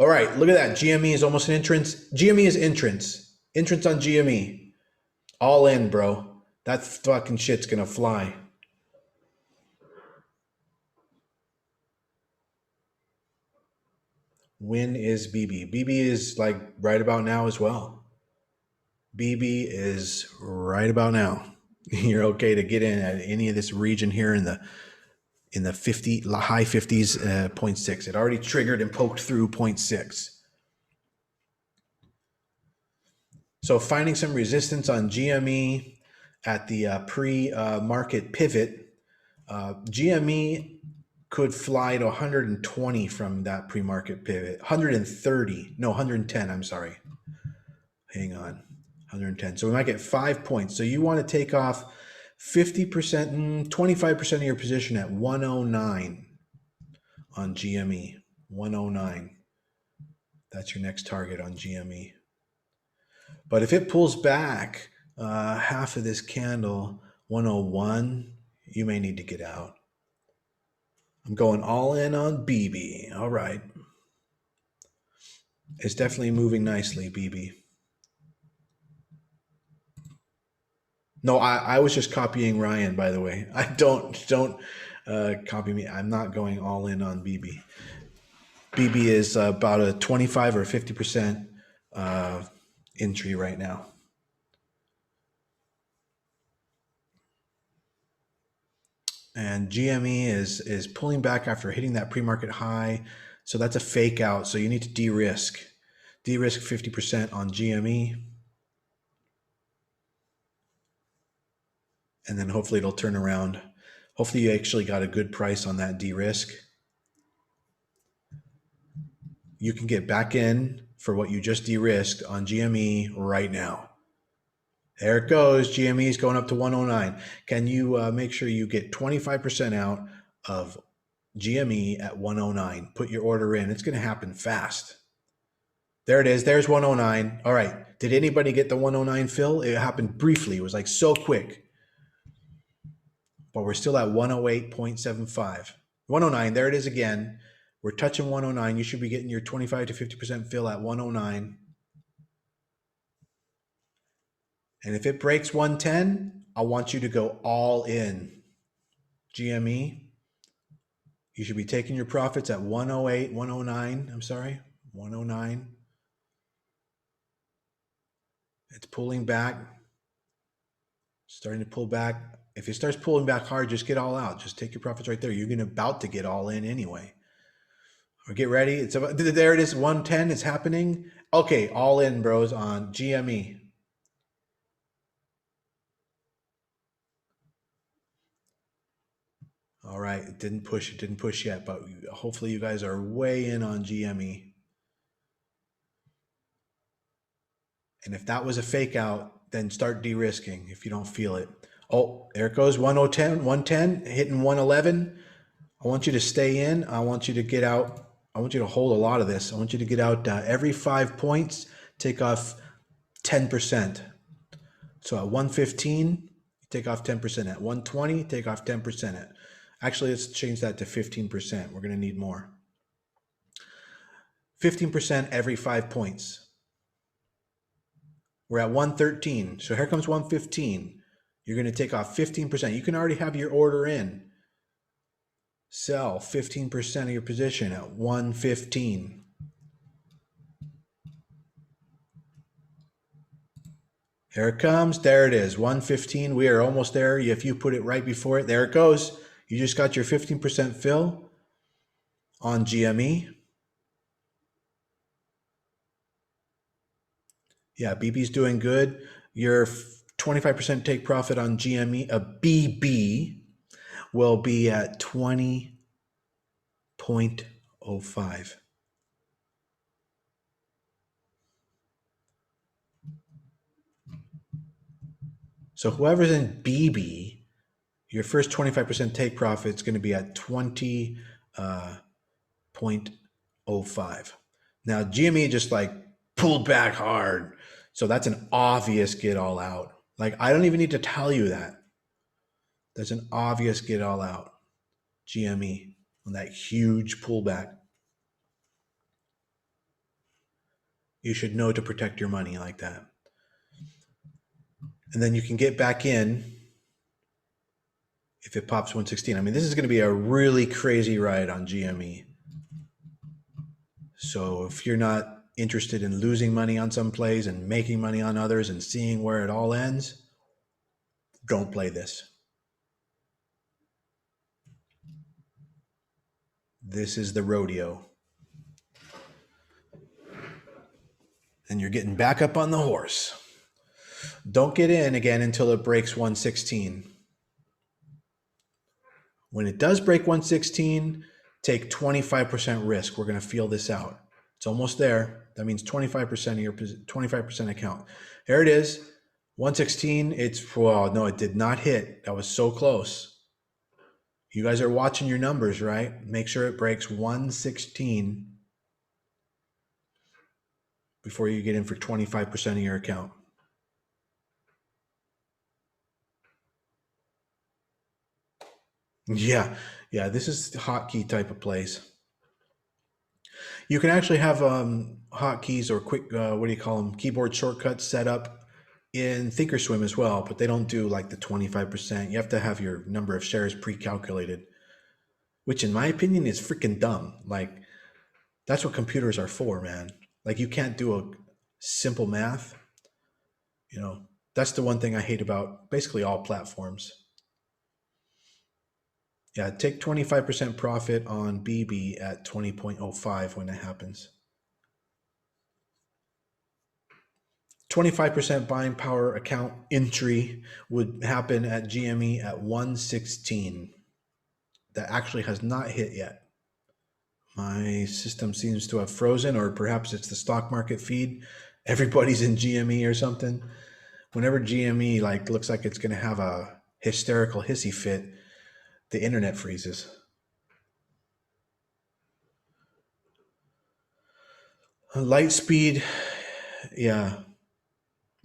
All right, look at that. GME is almost an entrance. GME is entrance. Entrance on GME. All in, bro. That fucking shit's gonna fly. When is BB? BB is like right about now as well. BB is right about now. You're okay to get in at any of this region here in the 50 high 50s, 0.6. It already triggered and poked through 0.6. So finding some resistance on GME at the pre-market pivot. GME could fly to 120 from that pre-market pivot. 130, no, 110, I'm sorry. Hang on, 110. So we might get 5 points. So you want to take off 50%, 25% of your position at 109 on GME. 109. That's your next target on GME. But if it pulls back half of this candle, 101, you may need to get out. I'm going all in on BB. All right. It's definitely moving nicely, BB. No, I was just copying Ryan, by the way. I don't copy me. I'm not going all in on BB. BB is about a 25 or 50% entry right now. And GME is pulling back after hitting that pre-market high. So that's a fake out. So you need to de-risk. De-risk 50% on GME. And then hopefully it'll turn around. Hopefully you actually got a good price on that de-risk. You can get back in for what you just de-risked on GME right now. There it goes. GME is going up to 109. Can you make sure you get 25% out of GME at 109? Put your order in. It's going to happen fast. There it is. There's 109. All right. Did anybody get the 109 fill? It happened briefly. It was like so quick. But we're still at 108.75. 109. There it is again. We're touching 109. You should be getting your 25 to 50% fill at 109. And if it breaks 110, I want you to go all in. GME, you should be taking your profits at 108, 109. I'm sorry, 109. It's pulling back, starting to pull back. If it starts pulling back hard, just get all out. Just take your profits right there. You're about to get all in anyway. Or get ready. It's about, there it is, 110. It's happening. Okay, all in, bros, on GME. All right, it didn't push yet, but hopefully you guys are way in on GME. And if that was a fake out, then start de-risking if you don't feel it. Oh, there it goes, 110, 110, hitting 111. I want you to stay in. I want you to get out. I want you to hold a lot of this. I want you to get out every 5 points, take off 10%. So at 115, take off 10%. At 120, take off 10%. Actually, let's change that to 15%. We're going to need more. 15% every 5 points. We're at 113. So here comes 115. You're going to take off 15%. You can already have your order in. Sell 15% of your position at 115. Here it comes. There it is. 115. We are almost there. If you put it right before it, there it goes. You just got your 15% fill on GME. Yeah, BB's doing good. Your 25% take profit on GME, BB will be at 20.05. So whoever's in BB, your first 25% take profit is going to be at 20.05. Now GME just like pulled back hard. So that's an obvious get all out. Like I don't even need to tell you that. That's an obvious get all out. GME on that huge pullback. You should know to protect your money like that. And then you can get back in if it pops 116. I mean, this is going to be a really crazy ride on GME. So if you're not interested in losing money on some plays and making money on others and seeing where it all ends, don't play this. This is the rodeo. And you're getting back up on the horse. Don't get in again until it breaks 116. When it does break 116, take 25% risk. We're going to feel this out. It's almost there. That means 25% of your 25% account. There it is. 116. It's, well, no, it did not hit. That was so close. You guys are watching your numbers, right? Make sure it breaks 116 before you get in for 25% of your account. Yeah, this is hotkey type of plays. You can actually have hotkeys or quick, what do you call them, keyboard shortcuts set up in Thinkorswim as well, but they don't do like the 25%. You have to have your number of shares pre-calculated, which in my opinion is freaking dumb. Like, that's what computers are for, man. Like, you can't do a simple math. You know, that's the one thing I hate about basically all platforms. Yeah, take 25% profit on BB at 20.05 when that happens. 25% buying power account entry would happen at GME at 116. That actually has not hit yet. My system seems to have frozen, or perhaps it's the stock market feed. Everybody's in GME or something. Whenever GME like looks like it's going to have a hysterical hissy fit, the internet freezes. Light speed, yeah.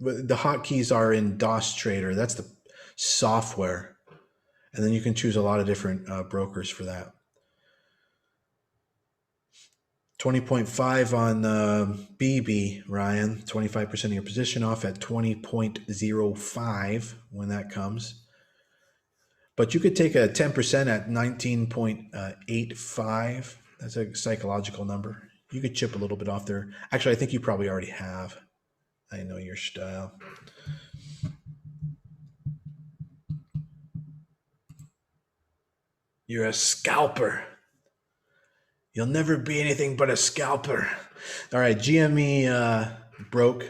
But the hotkeys are in DOS Trader. That's the software. And then you can choose a lot of different brokers for that. 20.5 on BB, Ryan. 25% of your position off at 20.05 when that comes. But you could take a 10% at 19.85. That's a psychological number. You could chip a little bit off there. Actually, I think you probably already have. I know your style. You're a scalper. You'll never be anything but a scalper. All right, GME broke.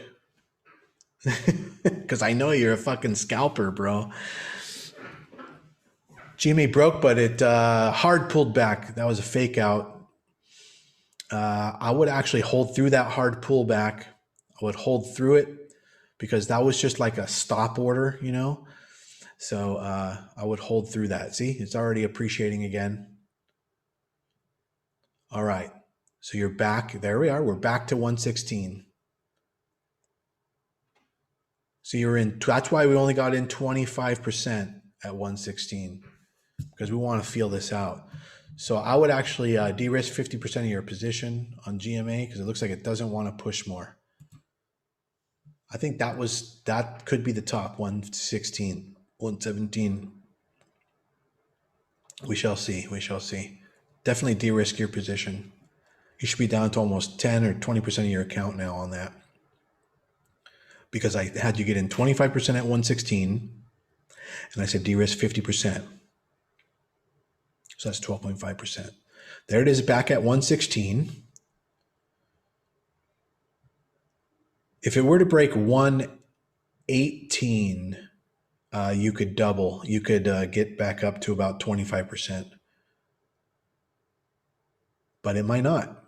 Because I know you're a fucking scalper, bro. GME broke, but it hard pulled back. That was a fake out. I would actually hold through that hard pullback. I would hold through it because that was just like a stop order, you know? So I would hold through that. See, it's already appreciating again. All right. So you're back. There we are. We're back to 116. So you're in. That's why we only got in 25% at 116 because we want to feel this out. So I would actually de-risk 50% of your position on GMA because it looks like it doesn't want to push more. I think that could be the top 116, 117. We shall see. We shall see. Definitely de-risk your position. You should be down to almost 10 or 20% of your account now on that. Because I had you get in 25% at 116, and I said de-risk 50%. So that's 12.5%. There it is back at 116. If it were to break 118, you could double. You could get back up to about 25%. But it might not.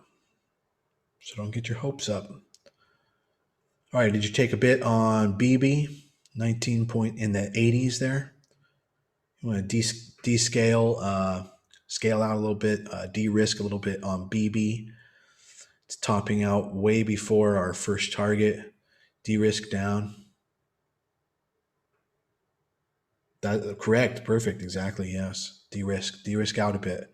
So don't get your hopes up. All right, did you take a bit on BB? 19 point in the 80s there. You want to descale, scale out a little bit, de-risk a little bit on BB. It's topping out way before our first target. De-risk down. That correct, perfect, exactly, yes. De-risk out a bit.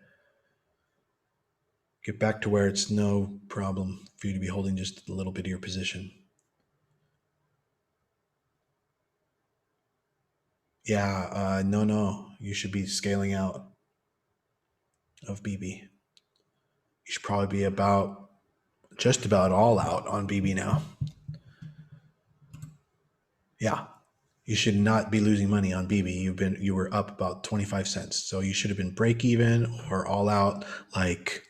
Get back to where it's no problem for you to be holding just a little bit of your position. Yeah, no. You should be scaling out of BB. You should probably be just about all out on BB now. Yeah. You should not be losing money on BB. You were up about 25 cents. So you should have been break even or all out like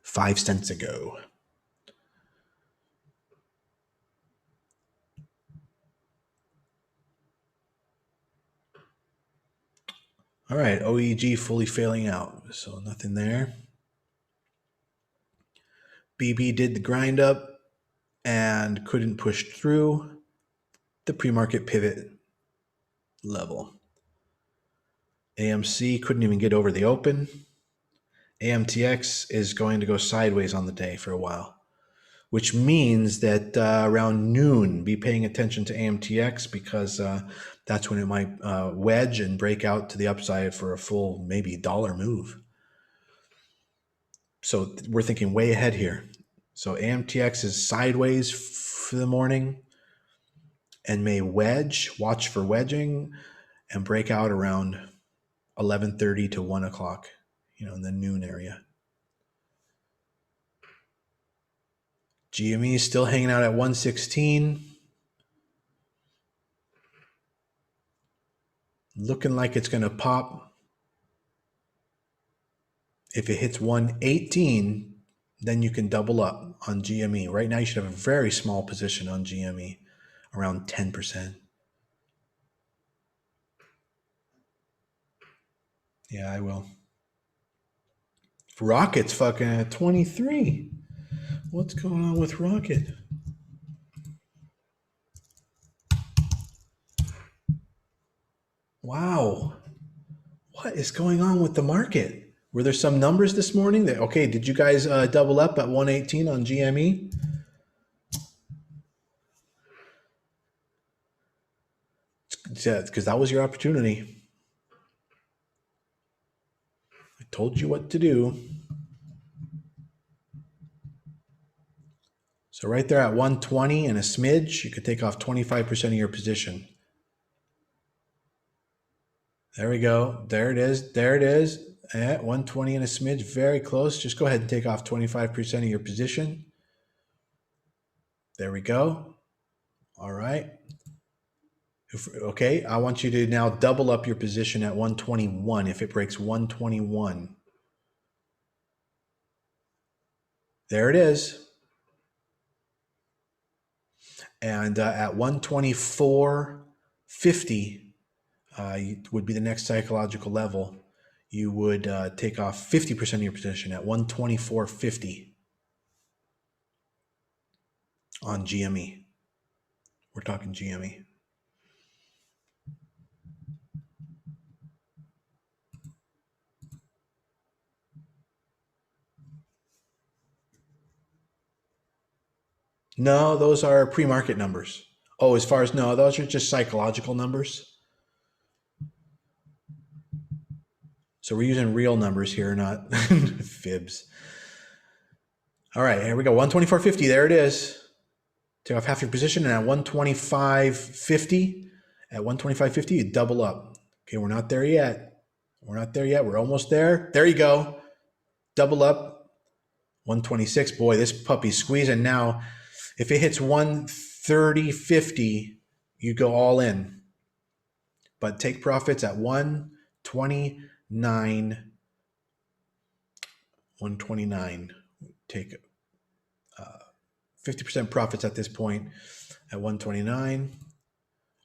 5 cents ago. All right, OEG fully failing out. So nothing there. BB did the grind up and couldn't push through the pre-market pivot level. AMC couldn't even get over the open. AMTX is going to go sideways on the day for a while, which means that around noon, be paying attention to AMTX because that's when it might wedge and break out to the upside for a full maybe dollar move. So we're thinking way ahead here. So AMTX is sideways for the morning and may wedge, watch for wedging, and break out around 11:30 to 1 o'clock, in the noon area. GME is still hanging out at 116. Looking like it's going to pop. If it hits 118, then you can double up on GME. Right now, you should have a very small position on GME, around 10%. Yeah, I will. Rocket's fucking at 23. What's going on with Rocket? Wow. What is going on with the market? Were there some numbers this morning that, okay, did you guys double up at 118 on GME? Yeah, because that was your opportunity. I told you what to do. So right there at 120 and a smidge, you could take off 25% of your position. There we go. There it is. There it is. At 120 and a smidge, very close. Just go ahead and take off 25% of your position. There we go. All right. Okay, I want you to now double up your position at 121 if it breaks 121. There it is. And at 124.50 would be the next psychological level. You would take off 50% of your position at 124.50 on GME. We're talking GME. No, those are pre-market numbers. Oh, no, those are just psychological numbers. So we're using real numbers here, not fibs. All right, here we go. 124.50. There it is. Take off half your position, and at 125.50, you double up. Okay, we're not there yet. We're almost there. There you go. Double up. 126. Boy, this puppy's squeezing now. If it hits 130.50, you go all in. But take profits at 129. 129. Take 50% profits at this point at 129.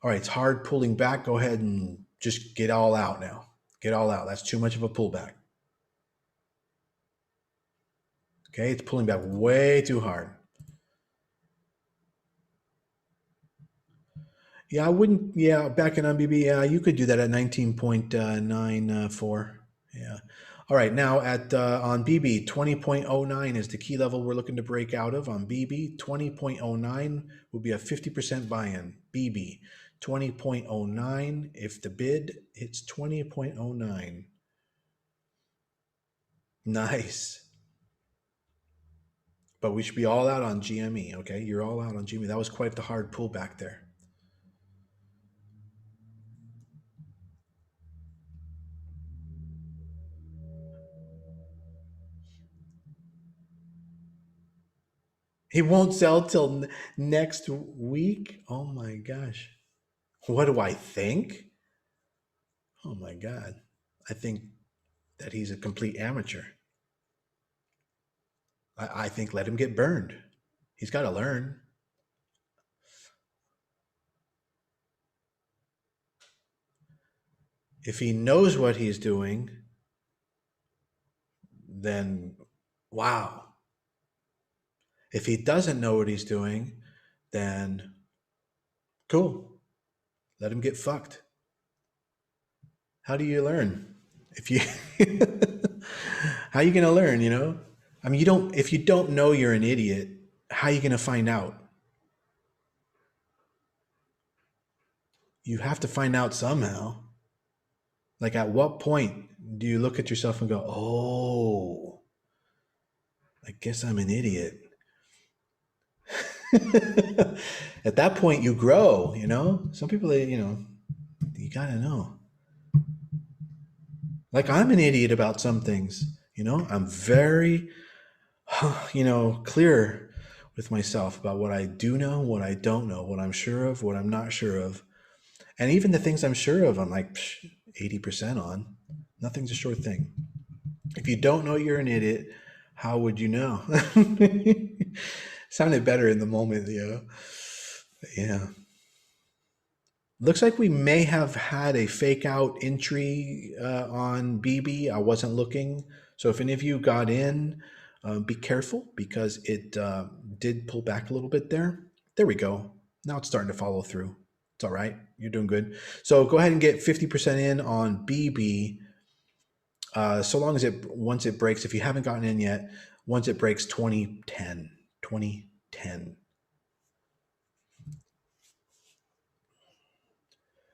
All right, it's hard pulling back. Go ahead and just get all out now. Get all out. That's too much of a pullback. Okay, it's pulling back way too hard. Yeah, I wouldn't. Yeah, back in MBB, yeah, you could do that at 19.94. Yeah. All right, now on BB, 20.09 is the key level we're looking to break out of. On BB, 20.09 will be a 50% buy-in. BB, 20.09 if the bid hits 20.09. Nice. but we should be all out on GME. Okay, you're all out on GME. That was quite the hard pullback there. He won't sell till next week. Oh my gosh. What do I think? Oh my God. I think that he's a complete amateur. I think let him get burned. He's got to learn. If he knows what he's doing, then wow. If he doesn't know what he's doing, then cool. Let him get fucked. How do you learn? If you how are you going to learn, you know? I mean, if you don't know you're an idiot, how are you going to find out? You have to find out somehow. Like, at what point do you look at yourself and go, "Oh, I guess I'm an idiot." At that point you grow, you know? Some people, you got to know. Like, I'm an idiot about some things, you know? I'm very clear with myself about what I do know, what I don't know, what I'm sure of, what I'm not sure of. And even the things I'm sure of, I'm like 80% on. Nothing's a sure thing. If you don't know you're an idiot, how would you know? Sounded better in the moment, Yeah. Looks like we may have had a fake out entry on BB. I wasn't looking. So if any of you got in, be careful because it did pull back a little bit there. There we go. Now it's starting to follow through. It's all right. You're doing good. So go ahead and get 50% in on BB. So long as once it breaks, if you haven't gotten in yet, once it breaks 2010.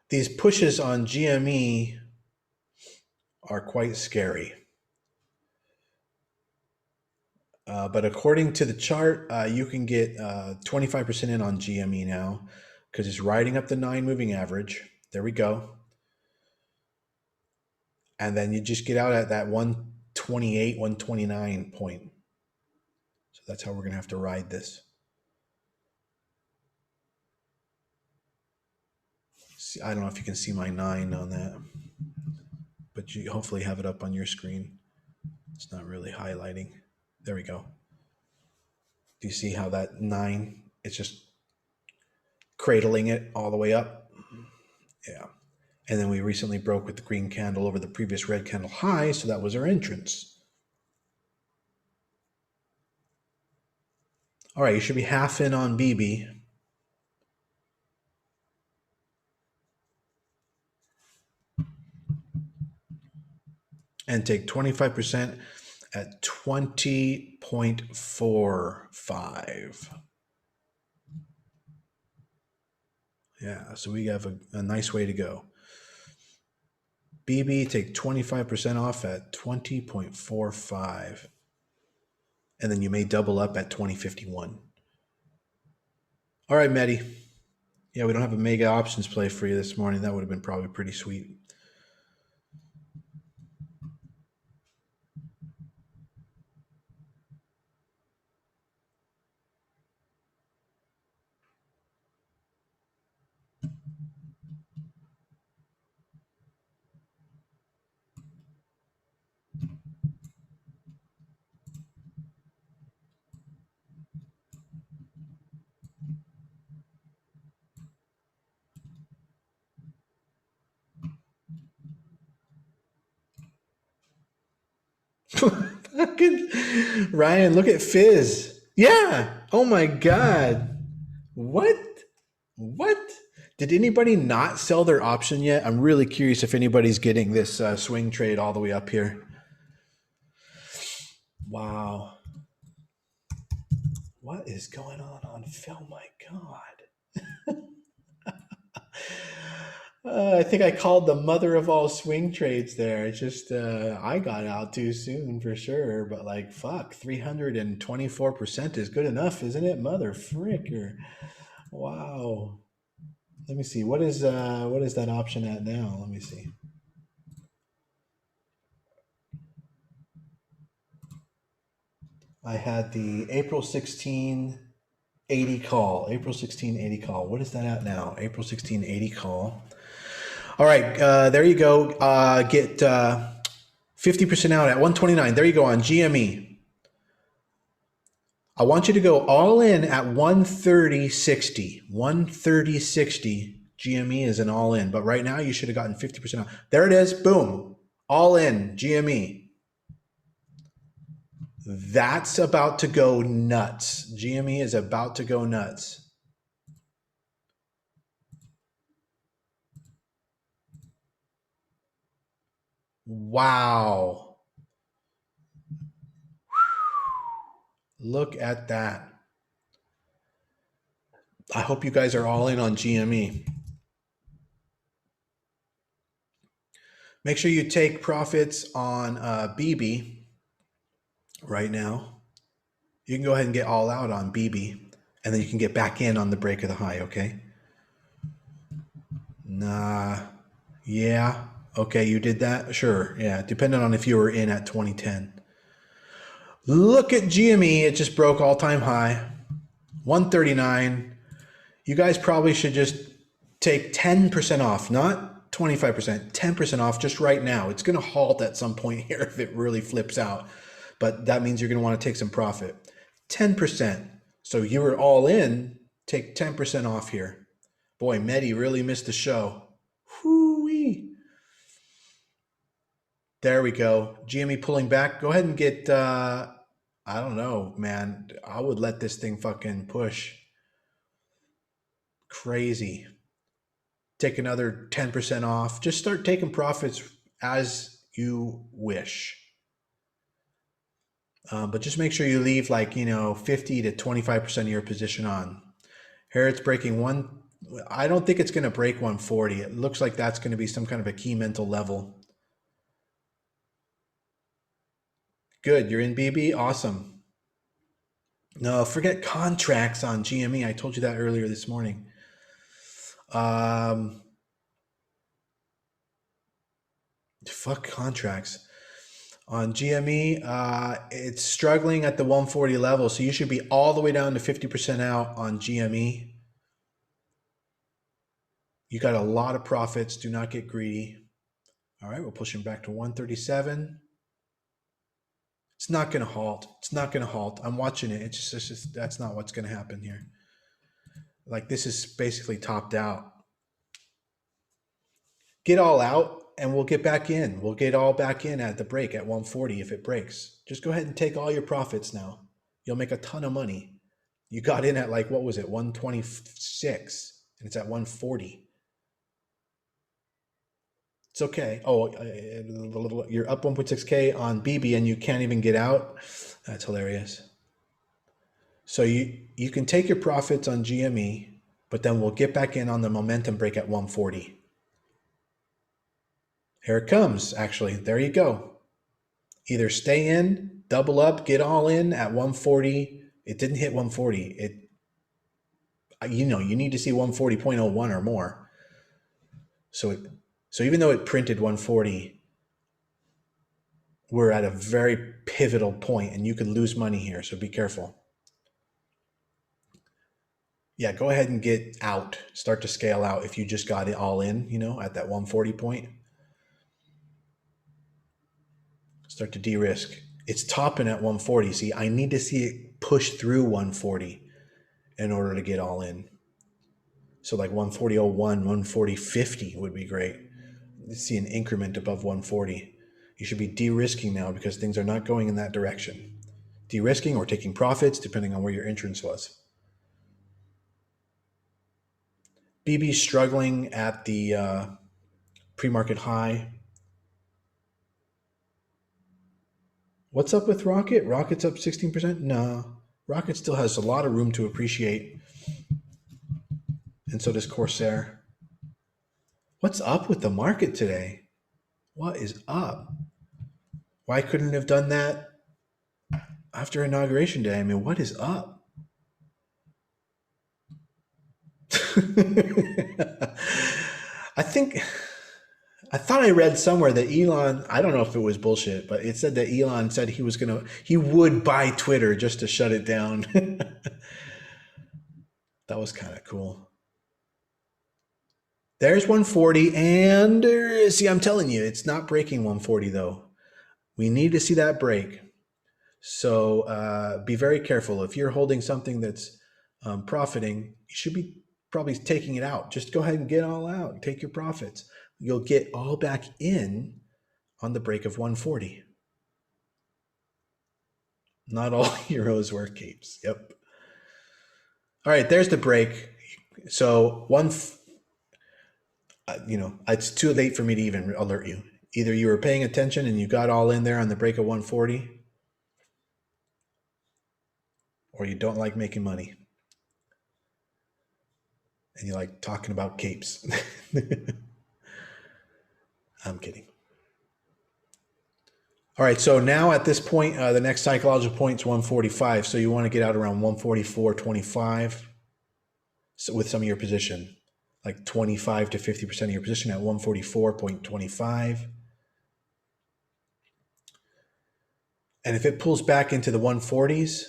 These pushes on GME are quite scary. But according to the chart, you can get 25% in on GME now because it's riding up the 9 moving average. There we go. And then you just get out at that 128, 129 point. So that's how we're going to have to ride this. See, I don't know if you can see my 9 on that, but you hopefully have it up on your screen. It's not really highlighting. There we go. Do you see how that 9, it's just cradling it all the way up? Yeah. And then we recently broke with the green candle over the previous red candle high, so that was our entrance. All right, you should be half in on BB. And take 25% at 20.45. Yeah, so we have a nice way to go. BB, take 25% off at 20.45. And then you may double up at 2051. All right, Mehdi. Yeah, we don't have a mega options play for you this morning. That would have been probably pretty sweet. Ryan, look at Fizz. Yeah. Oh my God. What? What? Did anybody not sell their option yet? I'm really curious if anybody's getting this swing trade all the way up here. Wow. What is going on Phil? My God. I think I called the mother of all swing trades there. It's just I got out too soon for sure, but like fuck, 324% is good enough, isn't it? Mother fricker. Wow. Let me see. What is that option at now? Let me see. I had the April 16 80 call. April 16 80 call. What is that at now? April 16 80 call. All right, there you go. Get 50% out at 129. There you go on GME. I want you to go all in at 130.60. 130.60. GME is an all in, but right now you should have gotten 50% out. There it is. Boom. All in GME. That's about to go nuts. GME is about to go nuts. Wow. Look at that. I hope you guys are all in on GME. Make sure you take profits on BB right now. You can go ahead and get all out on BB, and then you can get back in on the break of the high, okay? Nah. Yeah. Okay, you did that? Sure. Yeah, depending on if you were in at 2010. Look at GME. It just broke all-time high. 139. You guys probably should just take 10% off, not 25%, 10% off just right now. It's going to halt at some point here if it really flips out, but that means you're going to want to take some profit. 10%. So you were all in, take 10% off here. Boy, Medi really missed the show. Whoo-wee. There we go. GME pulling back. Go ahead and get, I don't know, man. I would let this thing fucking push. Crazy. Take another 10% off. Just start taking profits as you wish. But just make sure you leave like, 50 to 25% of your position on. Here it's breaking one. I don't think it's going to break 140. It looks like that's going to be some kind of a key mental level. Good. You're in BB. Awesome. No, forget contracts on GME. I told you that earlier this morning. Fuck contracts. On GME, it's struggling at the 140 level, so you should be all the way down to 50% out on GME. You got a lot of profits. Do not get greedy. All right, we're pushing back to 137. It's not going to halt. It's not going to halt. I'm watching it. It's just that's not what's going to happen here. Like this is basically topped out. Get all out and we'll get back in. We'll get all back in at the break at 140 if it breaks. Just go ahead and take all your profits now. You'll make a ton of money. You got in at like, what was it, 126, and it's at 140. It's okay. Oh, you're up 1.6K on BB and you can't even get out. That's hilarious. So you can take your profits on GME, but then we'll get back in on the momentum break at 140. Here it comes, actually. There you go. Either stay in, double up, get all in at 140. It didn't hit 140. You need to see 140.01 or more. So even though it printed 140, we're at a very pivotal point and you could lose money here. So be careful. Yeah, go ahead and get out. Start to scale out if you just got it all in, at that 140 point. Start to de-risk. It's topping at 140. See, I need to see it push through 140 in order to get all in. So like 140.01, 140.50 would be great. See an increment above 140. You should be de-risking now because things are not going in that direction. De-risking or taking profits depending on where your entrance was. BB struggling at the pre-market high. What's up with Rocket? Rocket's up 16%? No. Rocket still has a lot of room to appreciate. And so does Corsair. What's up with the market today? What is up? Why couldn't it have done that after inauguration day? I mean, what is up? I think I thought I read somewhere that Elon, I don't know if it was bullshit, but it said that Elon said he would buy Twitter just to shut it down. That was kind of cool. There's 140, and see, I'm telling you, it's not breaking 140 though. We need to see that break. So be very careful. If you're holding something that's profiting, you should be probably taking it out. Just go ahead and get all out. Take your profits. You'll get all back in on the break of 140. Not all heroes wear capes. Yep. All right, there's the break. So it's too late for me to even alert you. Either you were paying attention and you got all in there on the break of 140, or you don't like making money and you like talking about capes. I'm kidding. All right, so now at this point, the next psychological point is 145. So you want to get out around 144.25 with some of your position, like 25 to 50% of your position at 144.25. And if it pulls back into the 140s,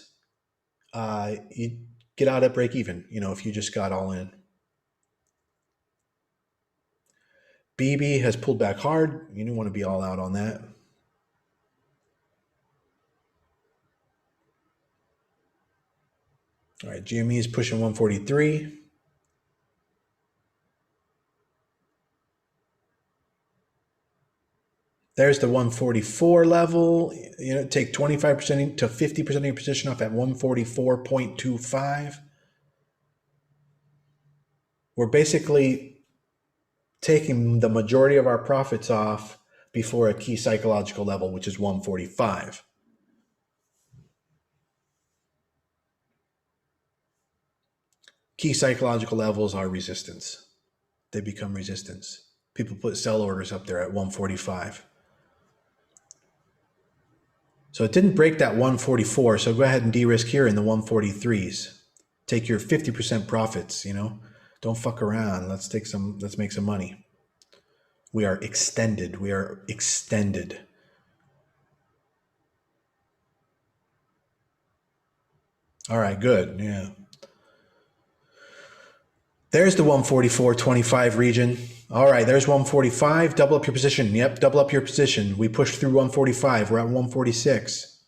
you get out at break even, if you just got all in. BB has pulled back hard. You don't want to be all out on that. All right, GME is pushing 143. There's the 144 level. Take 25% to 50% of your position off at 144.25. We're basically taking the majority of our profits off before a key psychological level, which is 145. Key psychological levels are resistance. They become resistance. People put sell orders up there at 145. So it didn't break that 144. So go ahead and de-risk here in the 143s. Take your 50% profits, Don't fuck around. Let's make some money. We are extended. All right, good. Yeah. There's the 144.25 region. All right, there's 145. Double up your position. Yep, double up your position. We pushed through 145. We're at 146.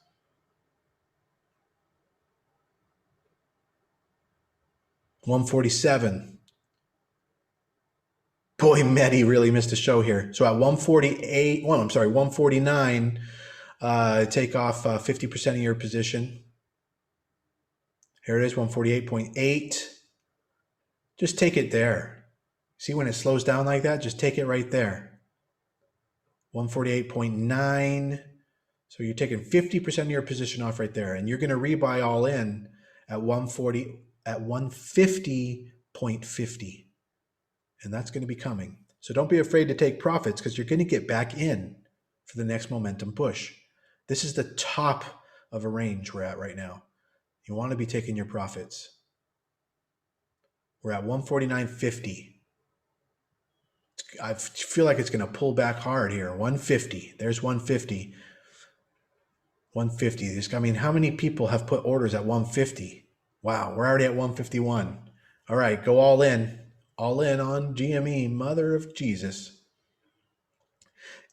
147. Boy, Mehdi really missed a show here. So at 149, take off 50% of your position. Here it is, 148.8. Just take it there. See when it slows down like that? Just take it right there. 148.9. So you're taking 50% of your position off right there, and you're going to rebuy all in at 150.50. And that's going to be coming. So don't be afraid to take profits because you're going to get back in for the next momentum push. This is the top of a range we're at right now. You want to be taking your profits. We're at 149.50. I feel like it's going to pull back hard here. 150. There's 150. 150. I mean, how many people have put orders at 150? Wow, we're already at 151. All right, go all in. All in on GME, mother of Jesus.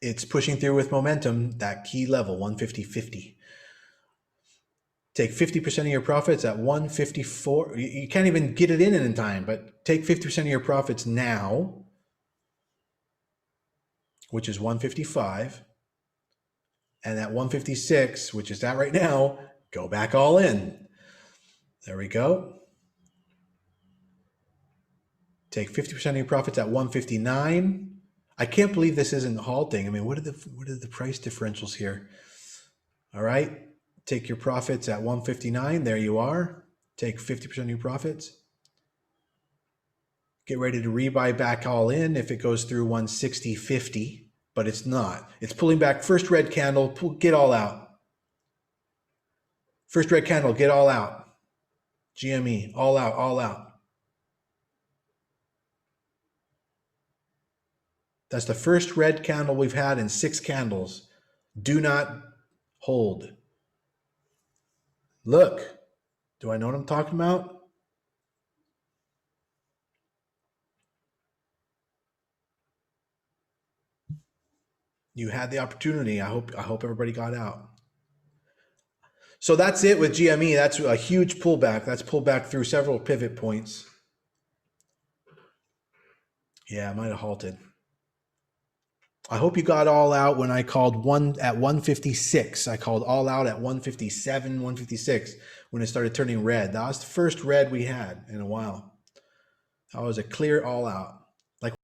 It's pushing through with momentum, that key level, 150.50. Take 50% of your profits at 154. You can't even get it in time, but take 50% of your profits now, which is 155. And at 156, which is that right now, go back all in. There we go. Take 50% of your profits at 159. I can't believe this isn't halting. I mean, what are the price differentials here? All right. Take your profits at 159. There you are. Take 50% of your profits. Get ready to rebuy back all in if it goes through 160.50, but it's not. It's pulling back. First red candle, get all out. First red candle, get all out. GME, all out, all out. That's the first red candle we've had in 6 candles. Do not hold. Look, do I know what I'm talking about? You had the opportunity. I hope everybody got out. So that's it with GME. That's a huge pullback. That's pulled back through several pivot points. Yeah, I might have halted. I hope you got all out when I called one at 156. I called all out at 157, 156 when it started turning red. That was the first red we had in a while. That was a clear all out.